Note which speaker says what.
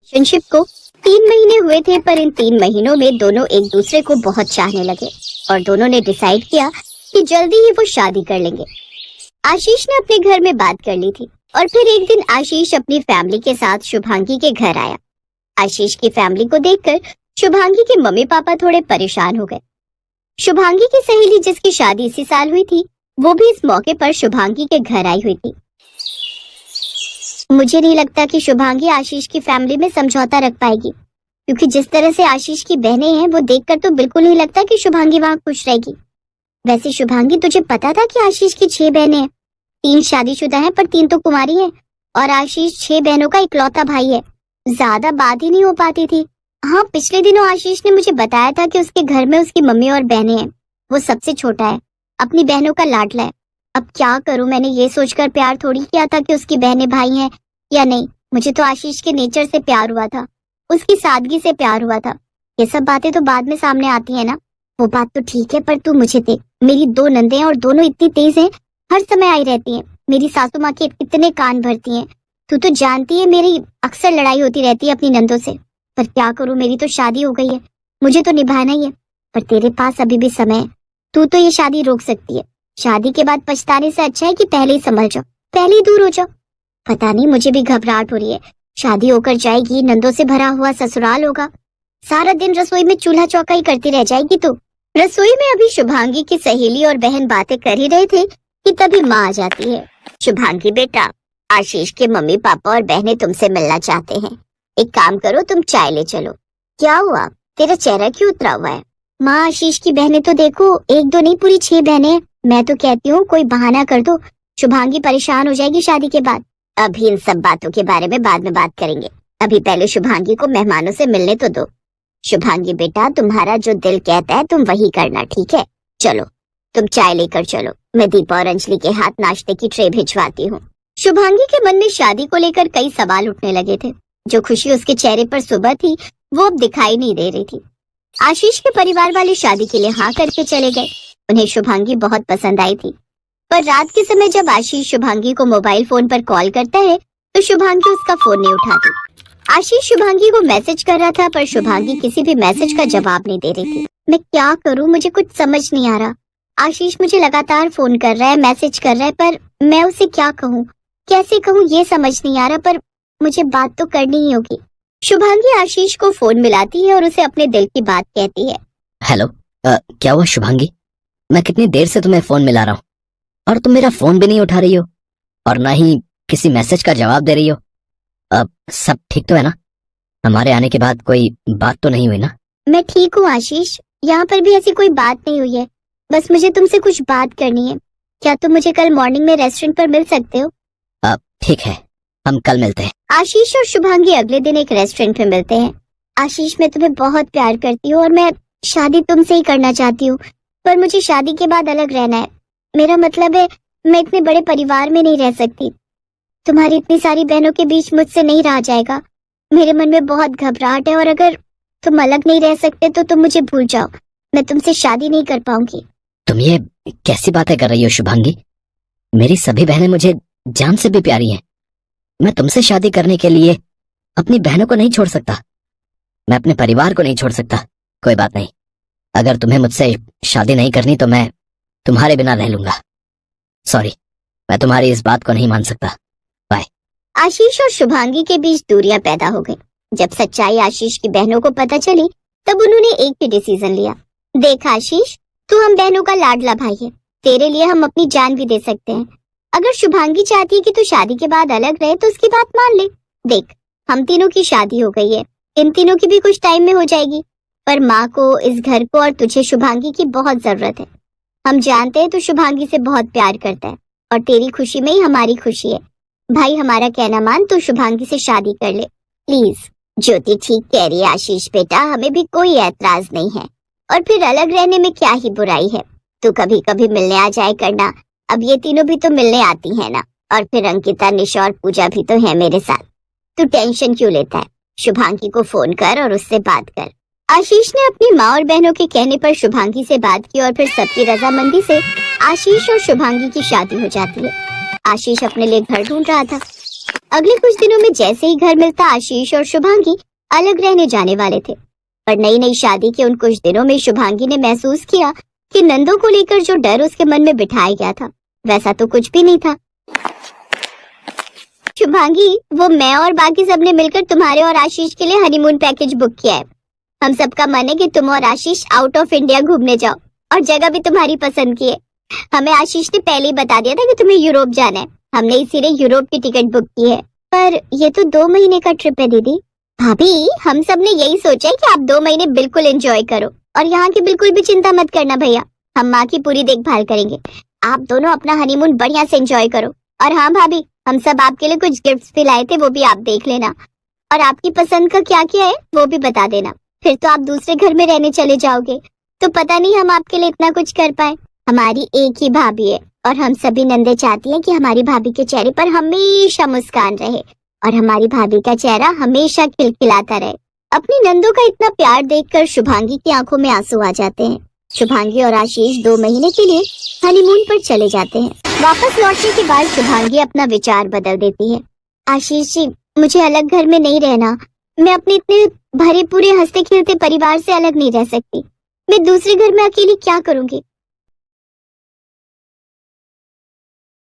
Speaker 1: Relationship को 3 महीने हुए थे, पर इन 3 महीनों में दोनों एक दूसरे को बहुत चाहने लगे और दोनों ने डिसाइड किया कि जल्दी ही वो शादी कर लेंगे। आशीष ने अपने घर में बात कर ली थी और फिर एक दिन आशीष अपनी फैमिली के साथ शुभांगी के घर आया। आशीष की फैमिली को देखकर शुभांगी के मम्मी पापा थोड़े परेशान हो गए। शुभांगी की सहेली जिसकी शादी इसी साल हुई थी, वो भी इस मौके पर शुभांगी के घर आई हुई थी। मुझे नहीं लगता कि शुभांगी आशीष की फैमिली में समझौता रख पाएगी, क्योंकि जिस तरह से आशीष की बहनें हैं वो देखकर तो बिल्कुल नहीं लगता कि शुभांगी वहां खुश रहेगी। वैसे शुभांगी, तुझे पता था कि आशीष की 6 बहनें हैं? 3 शादीशुदा हैं पर 3 तो कुंवारी हैं, और आशीष 6 बहनों का इकलौता भाई है। ज्यादा बात ही नहीं हो पाती थी। हाँ, पिछले दिनों आशीष ने मुझे बताया था कि उसके घर में उसकी मम्मी और बहनें हैं। वो सबसे छोटा है, अपनी बहनों का लाडला है। अब क्या करूं, मैंने ये सोचकर प्यार थोड़ी किया था कि उसकी बहनें भाई हैं या नहीं। मुझे तो आशीष के नेचर से प्यार हुआ था, उसकी सादगी से प्यार हुआ था। ये सब बातें तो बाद में सामने आती है ना। वो बात तो ठीक है, पर तू मुझे देख, मेरी 2 नंदे हैं और दोनों इतनी तेज हैं, हर समय आई रहती हैं। मेरी सासू माँ के इतने कान भरती हैं। तू तो जानती है मेरी अक्सर लड़ाई होती रहती है अपनी नंदों से। पर क्या करूं, मेरी तो शादी हो गई है, मुझे तो निभाना ही है। पर तेरे पास अभी भी समय है, तू तो ये शादी रोक सकती है। शादी के बाद पछताने से अच्छा है कि पहले ही संभल जाओ, पहले ही दूर हो जाओ। पता नहीं, मुझे भी घबराहट हो रही है। शादी होकर जाएगी, नंदों से भरा हुआ ससुराल होगा, सारा दिन रसोई में चूल्हा चौका ही करती रह जाएगी। तो रसोई में अभी शुभांगी की सहेली और बहन बातें कर ही रहे थे कि तभी माँ आ जाती है। शुभांगी बेटा, आशीष के मम्मी पापा और बहनें तुमसे मिलना चाहते हैं। एक काम करो, तुम चाय ले चलो। क्या हुआ, तेरा चेहरा क्यों उतरा हुआ है? माँ, आशीष की बहनें तो देखो, 1-2 नहीं, पूरी 6 बहनें। मैं तो कहती हूँ कोई बहाना कर दो, शुभांगी परेशान हो जाएगी शादी के बाद। अभी इन सब बातों के बारे में बाद में बात करेंगे, अभी पहले शुभांगी को मेहमानों से मिलने तो दो। शुभांगी बेटा, तुम्हारा जो दिल कहता है तुम वही करना, ठीक है? चलो, तुम चाय लेकर चलो, मैं दीपा और अंजलि के हाथ नाश्ते की ट्रे भिजवाती हूँ। शुभांगी के मन में शादी को लेकर कई सवाल उठने लगे थे। जो खुशी उसके चेहरे पर सुबह थी, वो अब दिखाई नहीं दे रही थी। आशीष के परिवार वाले शादी के लिए हाँ करके चले गए। उन्हें शुभांगी बहुत पसंद आई थी, पर रात के समय जब आशीष शुभांगी को मोबाइल फोन पर कॉल करता है तो शुभांगी उसका फोन नहीं उठाती। आशीष शुभांगी को मैसेज कर रहा था, पर शुभांगी किसी भी मैसेज का जवाब नहीं दे रही थी। मैं क्या करूं, मुझे कुछ समझ नहीं आ रहा। आशीष मुझे लगातार फोन कर रहा है, मैसेज कर रहा है, पर मैं उसे क्या कहूँ, कैसे कहूँ, ये समझ नहीं आ रहा। पर मुझे बात तो करनी ही होगी। शुभांगी आशीष को फोन मिलाती है और उसे अपने दिल की बात कहती है।
Speaker 2: हेलो, क्या हुआ शुभांगी? मैं कितनी देर से तुम्हें फोन मिला रहा हूँ और तुम मेरा फोन भी नहीं उठा रही हो और ना ही किसी मैसेज का जवाब दे रही हो। अब सब ठीक तो है ना? हमारे आने के बाद कोई बात तो नहीं हुई ना?
Speaker 1: मैं ठीक हूँ आशीष, यहाँ पर भी ऐसी कोई बात नहीं हुई है। बस मुझे तुमसे कुछ बात करनी है। क्या तुम मुझे कल मॉर्निंग में रेस्टोरेंट पर मिल सकते हो?
Speaker 2: ठीक है, हम कल मिलते हैं।
Speaker 1: आशीष और शुभांगी अगले दिन एक रेस्टोरेंट में मिलते हैं। आशीष, मैं तुम्हें बहुत प्यार करती हूँ और मैं शादी तुमसे ही करना चाहती हूँ, पर मुझे शादी के बाद अलग रहना है। मेरा मतलब है, मैं इतने बड़े परिवार में नहीं रह सकती। तुम्हारी इतनी सारी बहनों के बीच मुझसे नहीं रहा जाएगा। मेरे मन में बहुत घबराहट है और अगर तुम अलग नहीं रह सकते तो तुम मुझे भूल जाओ, मैं तुमसे शादी नहीं कर पाऊंगी।
Speaker 2: तुम ये कैसी बातें कर रही हो शुभांगी? मेरी सभी बहनें मुझे जान से भी प्यारी हैं। मैं तुमसे शादी करने के लिए अपनी बहनों को नहीं छोड़ सकता, मैं अपने परिवार को नहीं छोड़ सकता। कोई बात नहीं, अगर तुम्हें मुझसे शादी नहीं करनी तो मैं तुम्हारे बिना रह लूंगा। सॉरी, मैं तुम्हारी इस बात को नहीं मान सकता। बाय।
Speaker 1: आशीष और शुभांगी के बीच दूरियां पैदा हो गई। जब सच्चाई आशीष की बहनों को पता चली तब उन्होंने एक ही डिसीजन लिया। देख आशीष, तू हम बहनों का लाडला भाई है, तेरे लिए हम अपनी जान भी दे सकते हैं। अगर शुभांगी चाहती है कि तू शादी के बाद अलग रहे तो उसकी बात मान ले। देख, हम तीनों की शादी हो गई है, इन तीनों की भी कुछ टाइम में हो जाएगी, पर माँ को, इस घर को और तुझे शुभांगी की बहुत जरूरत है। हम जानते हैं तू शुभांगी से बहुत प्यार करता है और तेरी खुशी में ही हमारी खुशी है। भाई, हमारा कहना मान, तू शुभांगी से शादी कर ले प्लीज। ज्योति ठीक कह रही है आशीष बेटा, हमें भी कोई ऐतराज नहीं है, और फिर अलग रहने में क्या ही बुराई है। तू कभी कभी मिलने आ जाए करना, अब ये तीनों भी तो मिलने आती है ना, और फिर अंकिता, निशा और पूजा भी तो है मेरे साथ। तू टेंशन क्यों लेता है? शुभांगी को फोन कर और उससे बात कर। आशीष ने अपनी माँ और बहनों के कहने पर शुभांगी से बात की और फिर सबकी रजामंदी से आशीष और शुभांगी की शादी हो जाती है। आशीष अपने लिए घर ढूंढ रहा था, अगले कुछ दिनों में जैसे ही घर मिलता आशीष और शुभांगी अलग रहने जाने वाले थे। पर नई नई शादी के उन कुछ दिनों में शुभांगी ने महसूस किया कि नंदो को लेकर जो डर उसके मन में बिठाया गया था वैसा तो कुछ भी नहीं था। शुभांगी, वो मैं और बाकी सबने मिलकर तुम्हारे और आशीष के लिए हनीमून पैकेज बुक किया है। हम सबका मन है कि तुम और आशीष आउट ऑफ इंडिया घूमने जाओ और जगह भी तुम्हारी पसंद की है। हमें आशीष ने पहले ही बता दिया था कि तुम्हें यूरोप जाना है, हमने इसीलिए यूरोप की टिकट बुक की है। पर ये तो 2 महीने का ट्रिप है दीदी। भाभी, हम सब ने यही सोचा है कि आप 2 महीने बिल्कुल एंजॉय करो और यहाँ की बिल्कुल भी चिंता मत करना भैया, हम माँ की पूरी देखभाल करेंगे। आप दोनों अपना हनीमून बढ़िया से एंजॉय करो। और हाँ भाभी, हम सब आपके लिए कुछ गिफ्ट्स भी लाए थे, वो भी आप देख लेना और आपकी पसंद का क्या क्या है वो भी बता देना। फिर तो आप दूसरे घर में रहने चले जाओगे तो पता नहीं हम आपके लिए इतना कुछ कर पाए। हमारी एक ही भाभी है और हम सभी नंदे चाहती हैं कि हमारी भाभी के चेहरे पर हमेशा मुस्कान रहे और हमारी भाभी का चेहरा हमेशा खिलखिलाता रहे। अपनी नंदों का इतना प्यार देखकर शुभांगी की आंखों में आंसू आ जाते हैं। शुभांगी और आशीष 2 महीने के लिए हनीमून पर चले जाते हैं। वापस लौटने के बाद शुभांगी अपना विचार बदल देती है। आशीष जी, मुझे अलग घर में नहीं रहना। मैं अपने इतने भरे पूरे हंसते खेलते परिवार से अलग नहीं रह सकती। मैं दूसरे घर में अकेली क्या करूंगी?